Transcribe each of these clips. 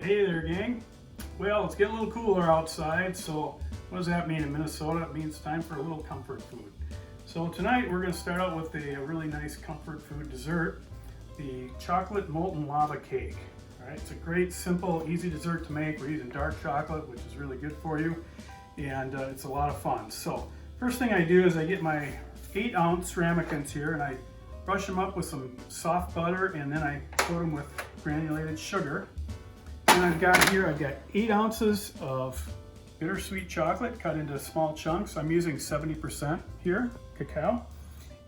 Hey there, gang. Well, it's getting a little cooler outside, so what does that mean in Minnesota? It means time for a little comfort food. So tonight we're going to start out with a really nice comfort food dessert, the chocolate molten lava cake. All right, it's a great, simple, easy dessert to make. We're using dark chocolate, which is really good for you, and it's a lot of fun. So first thing I do is I get my 8-ounce ramekins here, and I brush them up with some soft butter, and then I coat them with granulated sugar. And I've got 8 ounces of bittersweet chocolate cut into small chunks. I'm using 70% here, cacao.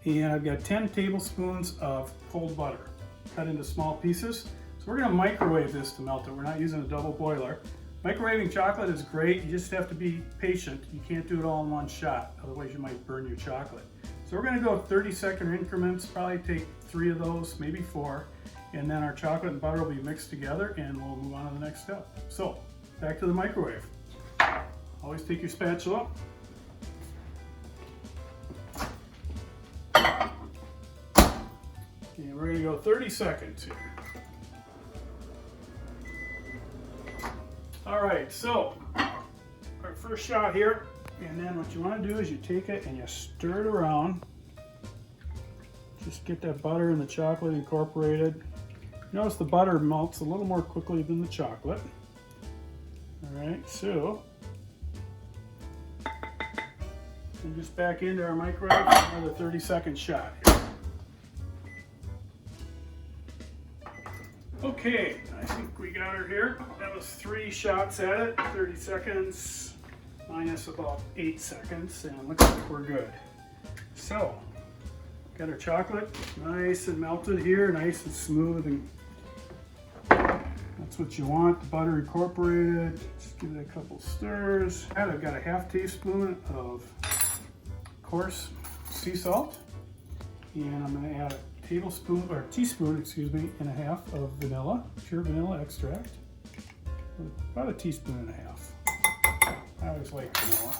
And I've got 10 tablespoons of cold butter cut into small pieces. So we're gonna microwave this to melt it. We're not using a double boiler. Microwaving chocolate is great. You just have to be patient. You can't do it all in one shot, otherwise you might burn your chocolate. So we're gonna go 30-second increments, probably take 3 of those, maybe 4. And then our chocolate and butter will be mixed together and we'll move on to the next step. So, back to the microwave. Always take your spatula. And we're gonna go 30 seconds here. All right, so our first shot here, and then what you wanna do is you take it and you stir it around. Just get that butter and the chocolate incorporated. Notice the butter melts a little more quickly than the chocolate. All right, so and just back into our microwave, another 30-second shot here. Okay, I think we got her here. That was 3 shots at it, 30 seconds minus about 8 seconds, and looks like we're good. So, got our chocolate nice and melted here, nice and smooth, and that's what you want. The butter incorporated. Just give it a couple stirs. I've got a half teaspoon of coarse sea salt, and I'm going to add a teaspoon and a half of vanilla, pure vanilla extract. About a teaspoon and a half. I always like vanilla.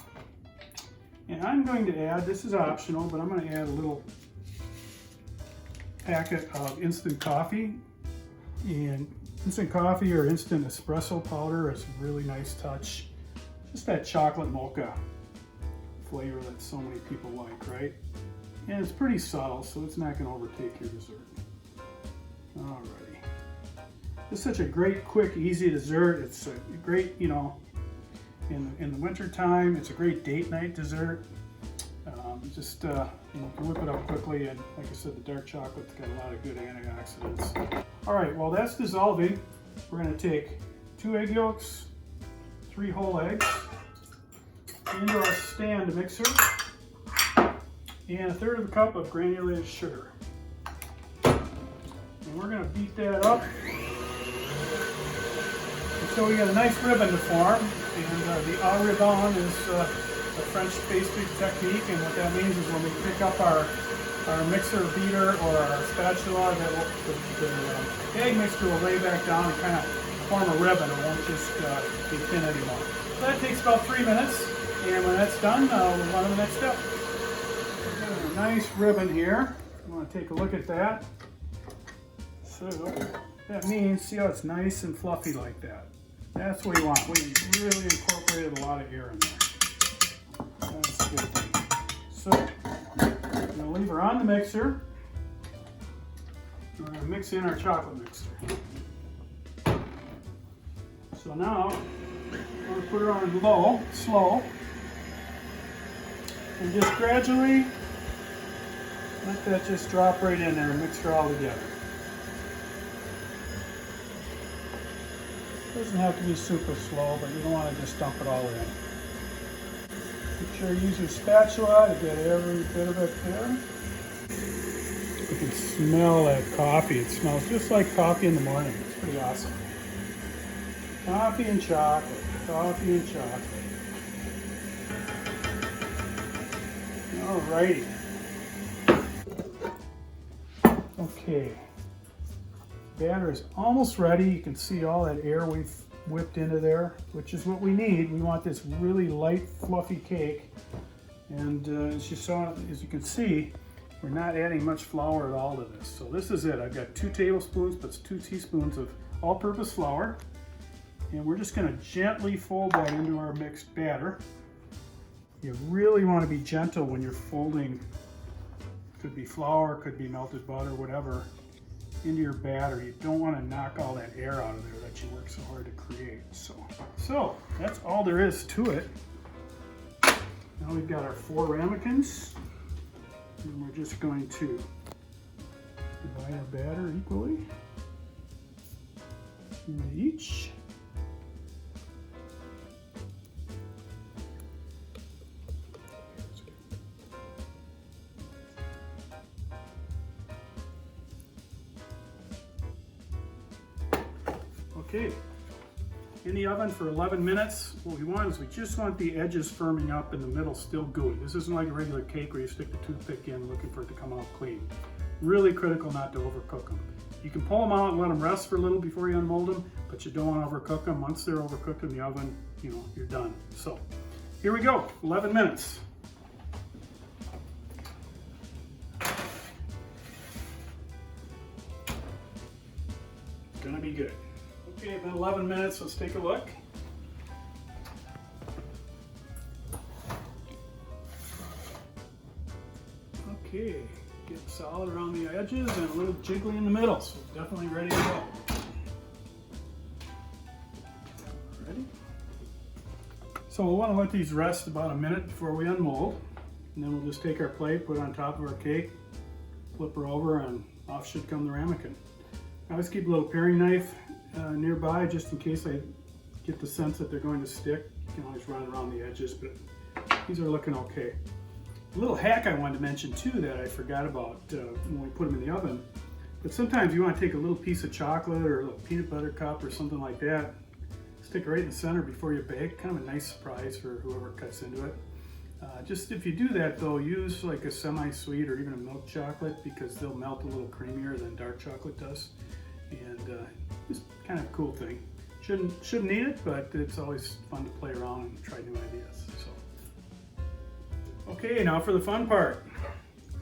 And I'm going to add, this is optional, but I'm going to add a little packet of instant coffee. And instant coffee or instant espresso powder is a really nice touch. Just that chocolate mocha flavor that so many people like, right? And it's pretty subtle, so it's not going to overtake your dessert. Alrighty. It's such a great, quick, easy dessert. It's a great, in the winter time, it's a great date night dessert. You can whip it up quickly, and like I said, the dark chocolate's got a lot of good antioxidants. All right, while that's dissolving, we're going to take 2 egg yolks, 3 whole eggs, into our stand mixer, and 1/3 of a cup of granulated sugar. And we're going to beat that up until we get a nice ribbon to form. And the au ribbon is a French pastry technique, and what that means is when we pick up our mixer beater or our spatula, the egg mixture will lay back down and kind of form a ribbon. It won't just be thin anymore. So that takes about 3 minutes, and when that's done, we'll move on to the next step. Got a nice ribbon here. You want to take a look at that. So that means, see how it's nice and fluffy like that. That's what we want. We really incorporated a lot of air in there. That's a good thing. So, I'm going to leave her on the mixer. We're going to mix in our chocolate mixture. So now, I'm going to put her on low, slow, and just gradually let that just drop right in there and mix her all together. It doesn't have to be super slow, but you don't want to just dump it all in. Make sure you use your spatula to get every bit of it there. You can smell that coffee. It smells just like coffee in the morning. It's pretty awesome. Coffee and chocolate. Coffee and chocolate. Alrighty. Okay. Batter is almost ready. You can see all that air we've whipped into there, which is what we need. We want this really light, fluffy cake. And as you can see, we're not adding much flour at all to this. So this is it. I've got 2 tablespoons, but it's 2 teaspoons of all-purpose flour. And we're just gonna gently fold that into our mixed batter. You really want to be gentle when you're folding, could be flour, could be melted butter, whatever, into your batter. You don't want to knock all that air out of there that you work so hard to create. So that's all there is to it. Now we've got our 4 ramekins, and we're just going to divide our batter equally into each. Okay, in the oven for 11 minutes. What we want is we just want the edges firming up and the middle still gooey. This isn't like a regular cake where you stick the toothpick in looking for it to come out clean. Really critical not to overcook them. You can pull them out and let them rest for a little before you unmold them, but you don't want to overcook them. Once they're overcooked in the oven, you know, you're done. So here we go, 11 minutes. Gonna be good. Okay, about 11 minutes, let's take a look. Okay, get solid around the edges and a little jiggly in the middle, so definitely ready to go. Ready? So we'll want to let these rest about a minute before we unmold, and then we'll just take our plate, put it on top of our cake, flip her over, and off should come the ramekin. I always keep a little paring knife nearby just in case I get the sense that they're going to stick. You can always run around the edges, but these are looking okay. A little hack I wanted to mention too that I forgot about when we put them in the oven, but sometimes you want to take a little piece of chocolate or a little peanut butter cup or something like that, stick it right in the center before you bake. Kind of a nice surprise for whoever cuts into it. Just if you do that though, use like a semi-sweet or even a milk chocolate because they'll melt a little creamier than dark chocolate does. And just kind of a cool thing. Shouldn't need it, but it's always fun to play around and try new ideas. So, okay, now for the fun part.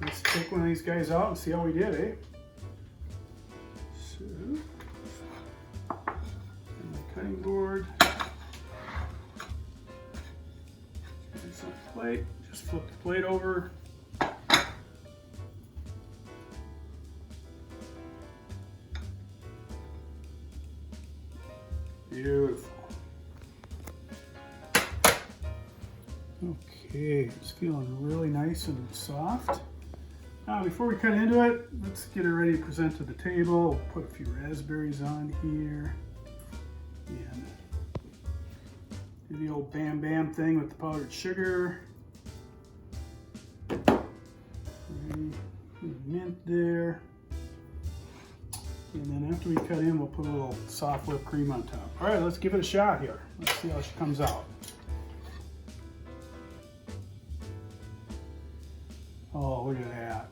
Let's take one of these guys out and see how we did, eh? So, and my cutting board. It's on the plate. Just flip the plate over. Beautiful. Okay, it's feeling really nice and soft. Now, before we cut into it, let's get it ready to present to the table. We'll put a few raspberries on here. And do the old bam bam thing with the powdered sugar. Mint there. And then after we cut in, we'll put a little soft whipped cream on top. All right, let's give it a shot here. Let's see how she comes out. Oh, look at that.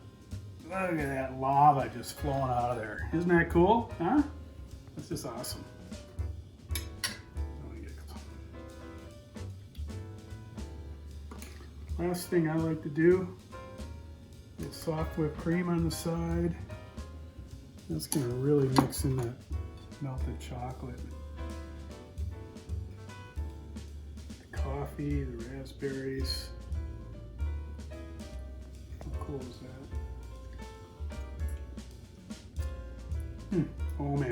Look at that lava just flowing out of there. Isn't that cool? Huh? That's just awesome. Last thing I like to do is soft whipped cream on the side. That's going to really mix in that melted chocolate. The coffee, the raspberries. How cool is that? Oh man.